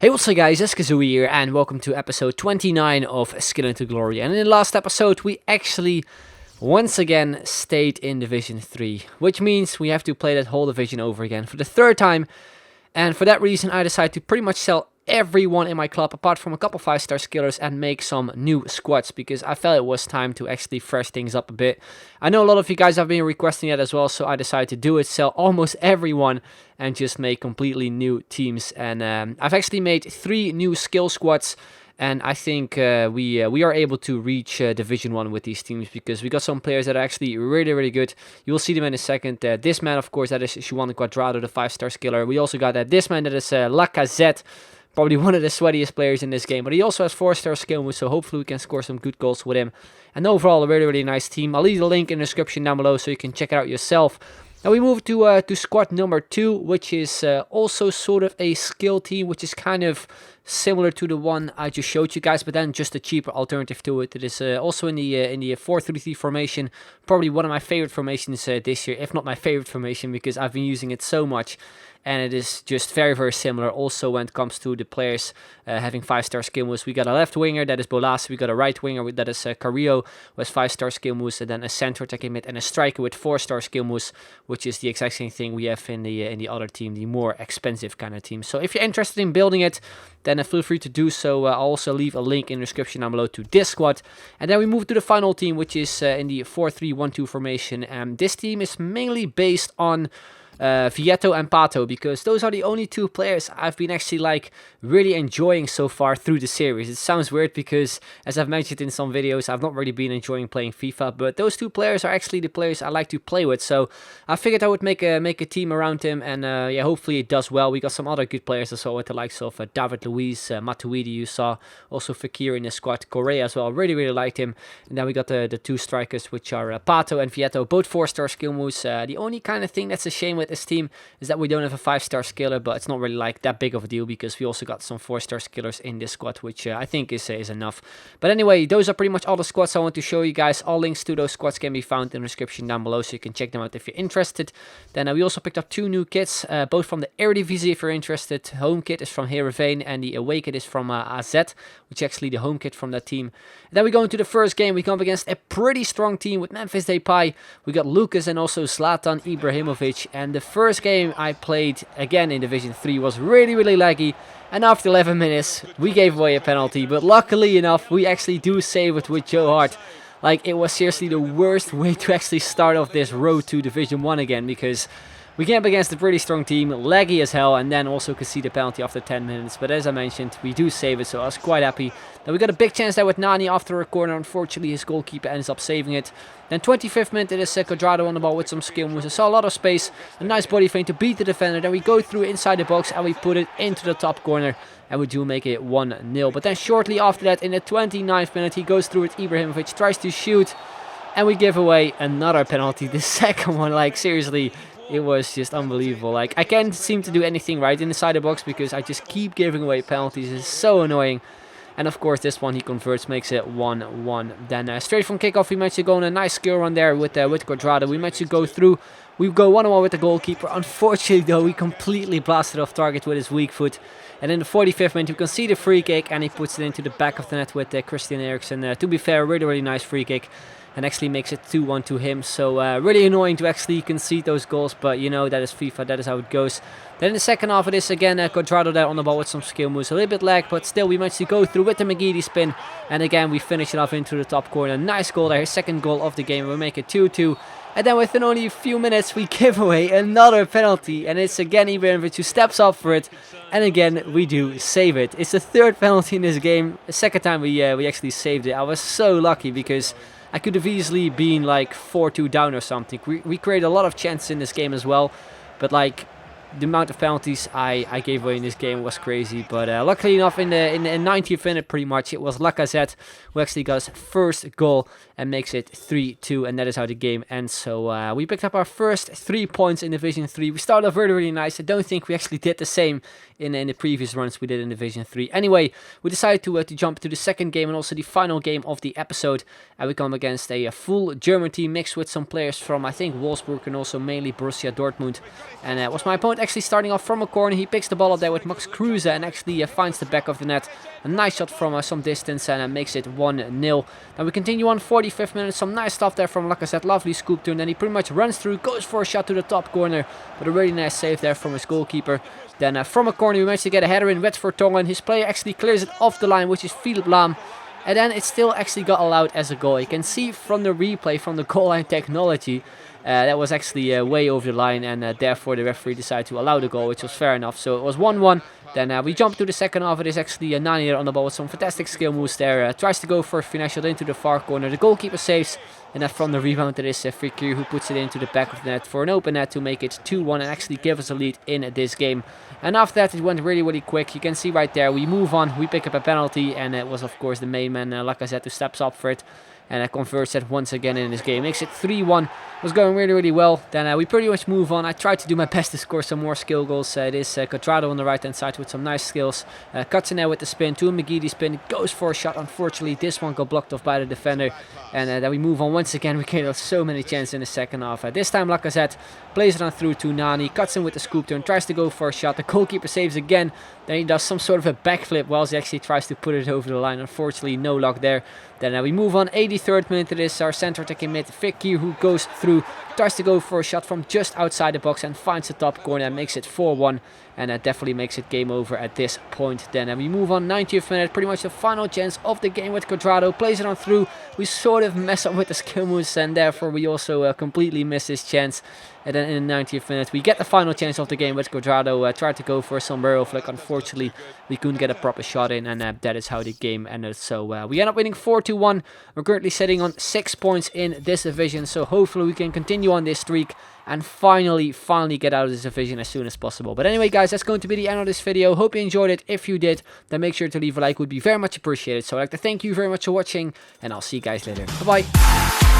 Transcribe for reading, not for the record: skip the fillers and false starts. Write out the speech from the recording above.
Hey, what's up guys, it's Kazooie here and welcome to episode 29 of Skill into Glory. And in the last episode we actually once again stayed in Division 3, which means we have to play that whole division over again for the third time. And for that reason I decided to pretty much sell everyone in my club apart from a couple 5-star skillers and make some new squads because I felt it was time to actually fresh things up a bit. I know a lot of you guys have been requesting it as well, so I decided to do it, sell almost everyone and just make completely new teams. And I've actually made 3 new skill squads. And I think we are able to reach Division 1 with these teams because we got some players that are actually really good. You will see them in a second. This man, of course, that is Juan Cuadrado, the 5-star skiller. We also got this man that is Lacazette, probably one of the sweatiest players in this game. But he also has 4-star skill moves, so hopefully we can score some good goals with him. And overall, a really nice team. I'll leave the link in the description down below so you can check it out yourself. Now we move to squad number 2, which is also sort of a skill team, which is kind of similar to the one I just showed you guys, but then just a cheaper alternative to it. It is also in the 4-3-3 formation, probably one of my favorite formations this year, if not my favorite formation, because I've been using it so much. And it is just very similar also when it comes to the players having 5-star skill moves. We got a left winger, that is Bolas. We got a right winger, that is Carrillo, who has 5-star skill moves. And then a center attacking mid and a striker with 4-star skill moves, which is the exact same thing we have in the other team, the more expensive kind of team. So if you're interested in building it, then feel free to do so. I'll also leave a link in the description down below to this squad. And then we move to the final team, which is in the 4-3-1-2 formation. And this team is mainly based on Vieto and Pato, because those are the only 2 players I've been actually like really enjoying so far through the series. It sounds weird because, as I've mentioned in some videos, I've not really been enjoying playing FIFA, but those 2 players are actually the players I like to play with. So I figured I would make a team around him, and yeah, hopefully it does well. We got some other good players as well with the likes of David Luiz, Matuidi, you saw also Fekir in the squad, Correa as well. Really liked him. And then we got the 2 strikers, which are Pato and Vieto, both 4-star skill moves. The only kind of thing that's a shame with this team is that we don't have a 5-star skiller, but it's not really like that big of a deal because we also got some 4-star skillers in this squad, which I think is enough. But anyway, those are pretty much all the squads I want to show you guys. All links to those squads can be found in the description down below, so you can check them out if you're interested. Then we also picked up 2 new kits, both from the Eredivisie if you're interested. Home kit is from Heerenveen and the away kit is from AZ, which is actually the home kit from that team. And then we go into the first game. We come up against a pretty strong team with Memphis Depay. We got Lucas and also Zlatan Ibrahimovic. And the first game I played again in Division 3 was really laggy. And after 11 minutes, we gave away a penalty. But luckily enough, we actually do save it with Joe Hart. Like, it was seriously the worst way to actually start off this road to Division 1 again, because we came up against a pretty strong team, laggy as hell, and then also concede a penalty after 10 minutes. But as I mentioned, we do save it, so I was quite happy. Then we got a big chance there with Nani after a corner. Unfortunately, his goalkeeper ends up saving it. Then 25th minute, it is Cuadrado on the ball with some skill moves. I saw a lot of space, a nice body feint to beat the defender. Then we go through inside the box and we put it into the top corner. And we do make it 1-0. But then shortly after that, in the 29th minute, he goes through it. Ibrahimovic tries to shoot. And we give away another penalty. The second one, like, seriously, it was just unbelievable. Like, I can't seem to do anything right inside the box because I just keep giving away penalties. It's so annoying. And of course, this one he converts, makes it 1-1. Then straight from kickoff, we managed to go on a nice skill run there with Cuadrado. We managed to go through. We go 1-1 with the goalkeeper. Unfortunately, though, we completely blasted off target with his weak foot. And in the 45th minute, you can see the free kick, and he puts it into the back of the net with Christian Eriksen. To be fair, really nice free kick. And actually makes it 2-1 to him. So really annoying to actually concede those goals. But you know, that is FIFA, that is how it goes. Then in the second half, it is again Cuadrado there on the ball with some skill moves. A little bit lag, but still we managed to go through with the McGeady spin. And again, we finish it off into the top corner. Nice goal there, his second goal of the game. We make it 2-2. And then within only a few minutes, we give away another penalty. And it's again Ibrahimovic who steps up for it. And again, we do save it. It's the 3rd penalty in this game. The 2nd time we actually saved it. I was so lucky because I could have easily been like 4-2 down or something. We created a lot of chances in this game as well. But like, the amount of penalties I gave away in this game was crazy. But luckily enough, in the 90th minute pretty much, it was Lacazette who actually got his first goal and makes it 3-2. And that is how the game ends. So we picked up our first 3 points in Division 3. We started off really nice. I don't think we actually did the same in the previous runs we did in Division 3. Anyway, we decided to jump to the second game and also the final game of the episode. And we come against a full German team mixed with some players from, I think, Wolfsburg and also mainly Borussia Dortmund. And was my opponent actually starting off from a corner. He picks the ball up there with Max Kruse and actually finds the back of the net. A nice shot from some distance and makes it 1-0. Now we continue on 45th minute. Some nice stuff there from Lacazette. Lovely scoop turn. Then he pretty much runs through, goes for a shot to the top corner. But a really nice save there from his goalkeeper. Then from a corner we managed to get a header in with Vertonghen. His player actually clears it off the line, which is Philipp Lahm. And then it still actually got allowed as a goal. You can see from the replay, from the goal line technology, that was actually way over the line, and therefore the referee decided to allow the goal, which was fair enough. So it was 1-1. Then we jump to the second half. It is actually Nani on the ball with some fantastic skill moves there. Tries to go for a finesse shot into the far corner. The goalkeeper saves. And then from the rebound, it is Fekir who puts it into the back of the net for an open net to make it 2-1 and actually give us a lead in this game. And after that, it went really, really quick. You can see right there, we move on, we pick up a penalty, and it was, of course, the main man, Lacazette, who steps up for it. And converts it once again in this game. Makes it 3-1. Was going really, really well. Then we pretty much move on. I tried to do my best to score some more skill goals. It is Quadrado on the right-hand side with some nice skills. Cuts in there with the spin. To a McGeady spin. Goes for a shot. Unfortunately, this one got blocked off by the defender. And then we move on once again. We created so many chances in the second half. This time Lacazette plays it on through to Nani. Cuts in with the scoop turn. Tries to go for a shot. The goalkeeper saves again. Then he does some sort of a backflip whilst he actually tries to put it over the line. Unfortunately, no luck there. Then we move on. 83rd minute. It is our center attacking mid, Fekir, who goes through. Tries to go for a shot from just outside the box and finds the top corner and makes it 4-1. And that definitely makes it game over at this point. Then we move on, 90th minute, pretty much the final chance of the game with Quadrado. Plays it on through. We sort of mess up with the skill moves and therefore we also completely miss this chance. And then in the 90th minute, we get the final chance of the game with Quadrado. Tried to go for a sombrero flick. Unfortunately, we couldn't get a proper shot in, and that is how the game ended. So we end up winning 4-1. We're currently sitting on 6 points in this division. So hopefully we can continue on this streak and finally get out of this division as soon as possible. But anyway, guys, that's going to be the end of this video. Hope you enjoyed it. If you did, then make sure to leave a like. Would be very much appreciated. So I'd like to thank you very much for watching, and I'll see you guys later. Bye-bye.